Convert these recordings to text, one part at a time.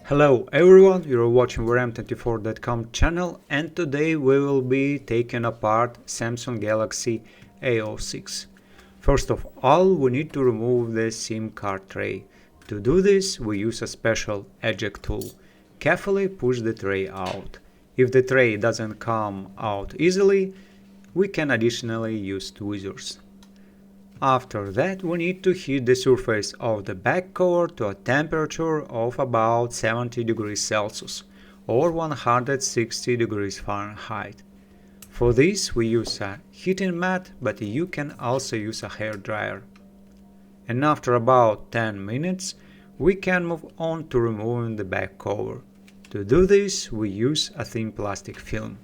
Hello everyone, you're watching VRAM24.com channel, and today we will be taking apart Samsung Galaxy A06. First of all, we need to remove the SIM card tray. To do this, we use a special eject tool. Carefully push the tray out. If the tray doesn't come out easily, we can additionally use tweezers. After that, we need to heat the surface of the back cover to a temperature of about 70 degrees Celsius or 160 degrees Fahrenheit. For this we use a heating mat, but you can also use a hair dryer. And after about 10 minutes, we can move on to removing the back cover. To do this, we use a thin plastic film.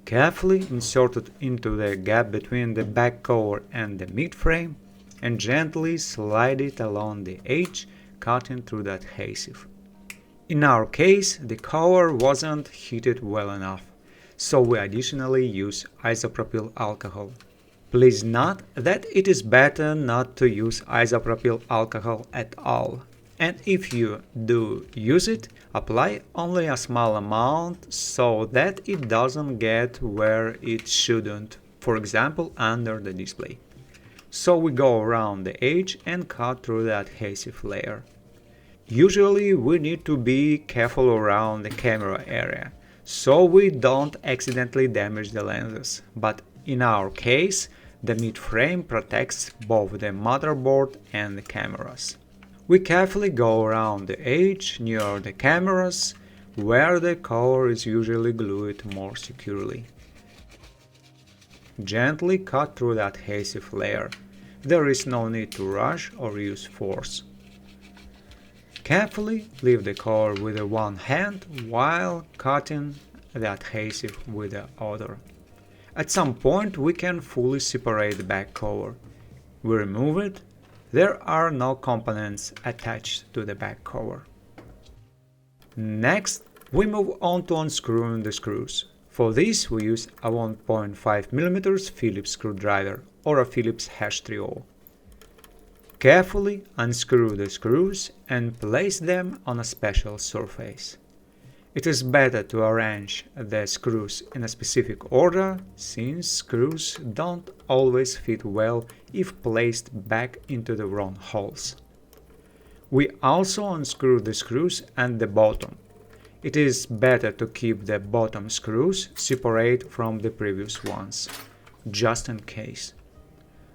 Carefully insert it into the gap between the back cover and the mid-frame and gently slide it along the edge, cutting through the adhesive. In our case, the cover wasn't heated well enough, so we additionally use isopropyl alcohol. Please note that it is better not to use isopropyl alcohol at all. And if you do use it, apply only a small amount so that it doesn't get where it shouldn't, for example under the display. So we go around the edge and cut through the adhesive layer. Usually we need to be careful around the camera area, so we don't accidentally damage the lenses, but in our case, the mid-frame protects both the motherboard and the cameras. We carefully go around the edge near the cameras, where the cover is usually glued more securely. Gently cut through the adhesive layer. There is no need to rush or use force. Carefully lift the cover with one hand while cutting the adhesive with the other. At some point we can fully separate the back cover. We remove it. There are no components attached to the back cover. Next, we move on to unscrewing the screws. For this, we use a 1.5 mm Phillips screwdriver or a Phillips #30. Carefully unscrew the screws and place them on a special surface. It is better to arrange the screws in a specific order, since screws don't always fit well if placed back into the wrong holes. We also unscrew the screws at the bottom. It is better to keep the bottom screws separate from the previous ones, just in case.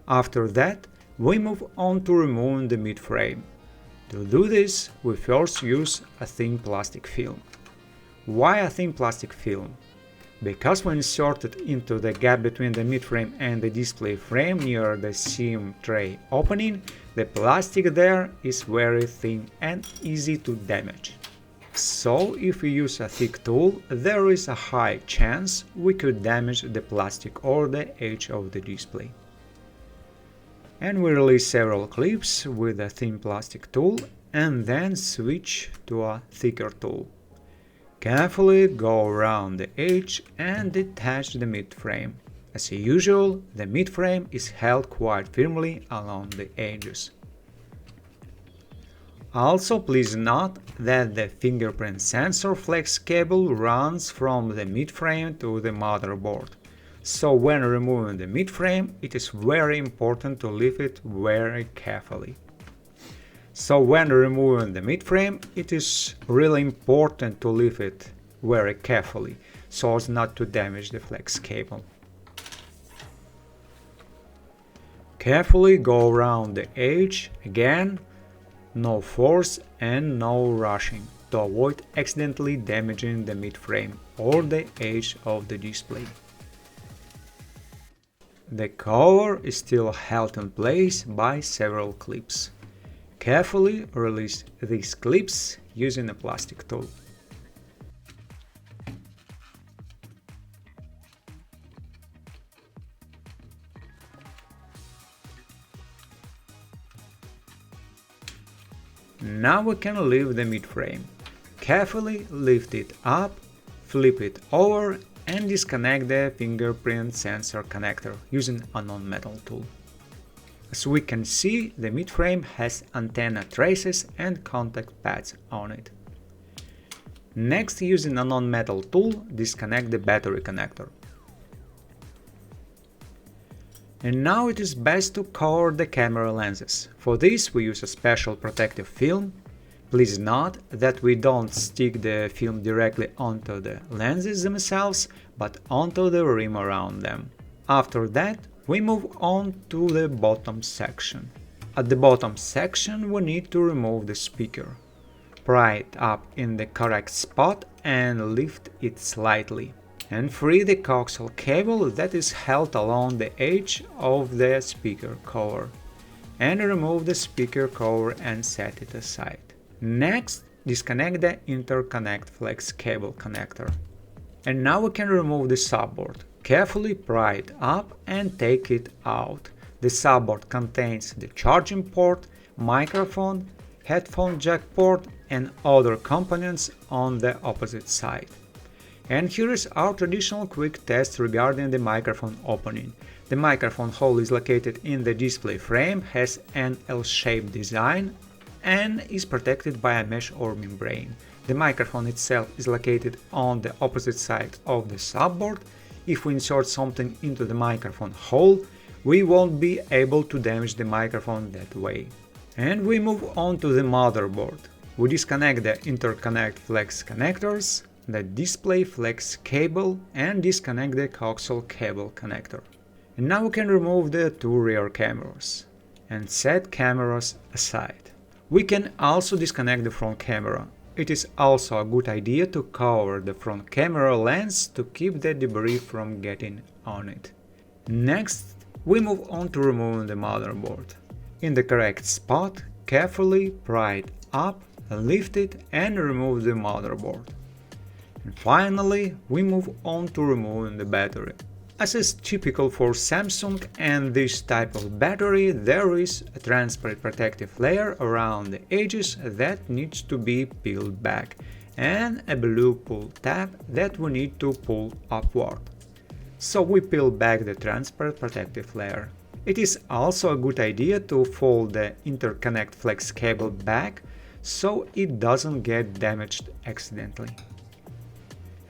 After that, we move on to removing the mid-frame. To do this, we first use a thin plastic film. Why a thin plastic film? Because when inserted into the gap between the mid-frame and the display frame near the SIM tray opening, the plastic there is very thin and easy to damage. So if we use a thick tool, there is a high chance we could damage the plastic or the edge of the display. And we release several clips with a thin plastic tool and then switch to a thicker tool. Carefully go around the edge and detach the mid-frame. As usual, the mid-frame is held quite firmly along the edges. Also, please note that the fingerprint sensor flex cable runs from the mid-frame to the motherboard. So when removing the mid-frame, it is very important to lift it very carefully. So when removing the mid-frame, it is really important to lift it very carefully, so as not to damage the flex cable. Carefully go around the edge, again, no force and no rushing, to avoid accidentally damaging the mid-frame or the edge of the display. The cover is still held in place by several clips. Carefully release these clips using a plastic tool. Now we can lift the mid-frame. Carefully lift it up, flip it over and disconnect the fingerprint sensor connector using a non-metal tool. As we can see, the mid-frame has antenna traces and contact pads on it. Next, using a non-metal tool, disconnect the battery connector. And now it is best to cover the camera lenses. For this we use a special protective film. Please note that we don't stick the film directly onto the lenses themselves, but onto the rim around them. After that, we move on to the bottom section. At the bottom section we need to remove the speaker. Pry it up in the correct spot and lift it slightly. And free the coaxial cable that is held along the edge of the speaker cover. And remove the speaker cover and set it aside. Next, disconnect the interconnect flex cable connector. And now we can remove the subboard. Carefully pry it up and take it out. The subboard contains the charging port, microphone, headphone jack port and other components on the opposite side. And here is our traditional quick test regarding the microphone opening. The microphone hole is located in the display frame, has an L-shaped design and is protected by a mesh or membrane. The microphone itself is located on the opposite side of the subboard. If we insert something into the microphone hole, we won't be able to damage the microphone that way. And we move on to the motherboard. We disconnect the interconnect flex connectors, the display flex cable and disconnect the coaxial cable connector. And now we can remove the two rear cameras and set cameras aside. We can also disconnect the front camera. It is also a good idea to cover the front camera lens to keep the debris from getting on it. Next, we move on to removing the motherboard. In the correct spot, carefully pry it up, lift it and remove the motherboard. And finally, we move on to removing the battery. As is typical for Samsung and this type of battery, there is a transparent protective layer around the edges that needs to be peeled back and a blue pull tab that we need to pull upward. So we peel back the transparent protective layer. It is also a good idea to fold the interconnect flex cable back so it doesn't get damaged accidentally.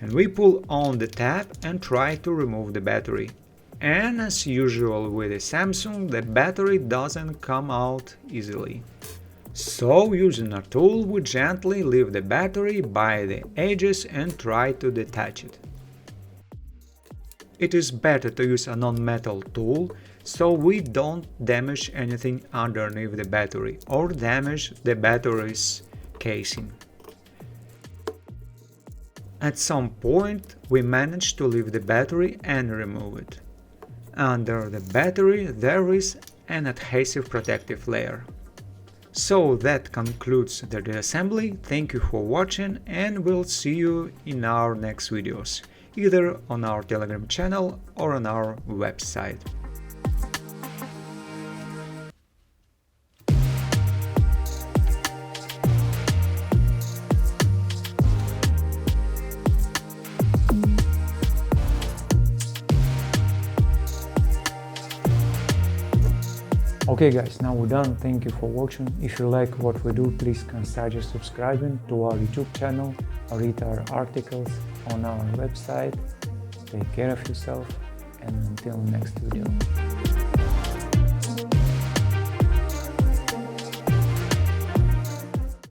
And we pull on the tab and try to remove the battery. And as usual with the Samsung, the battery doesn't come out easily. So using a tool, we gently leave the battery by the edges and try to detach it. It is better to use a non-metal tool so we don't damage anything underneath the battery or damage the battery's casing. At some point we managed to leave the battery and remove it. Under the battery there is an adhesive protective layer. So that concludes the disassembly. Thank you for watching and we'll see you in our next videos, either on our Telegram channel or on our website. Okay guys, now we're done. Thank you for watching. If you like what we do, please consider subscribing to our YouTube channel or read our articles on our website. Take care of yourself and until next video.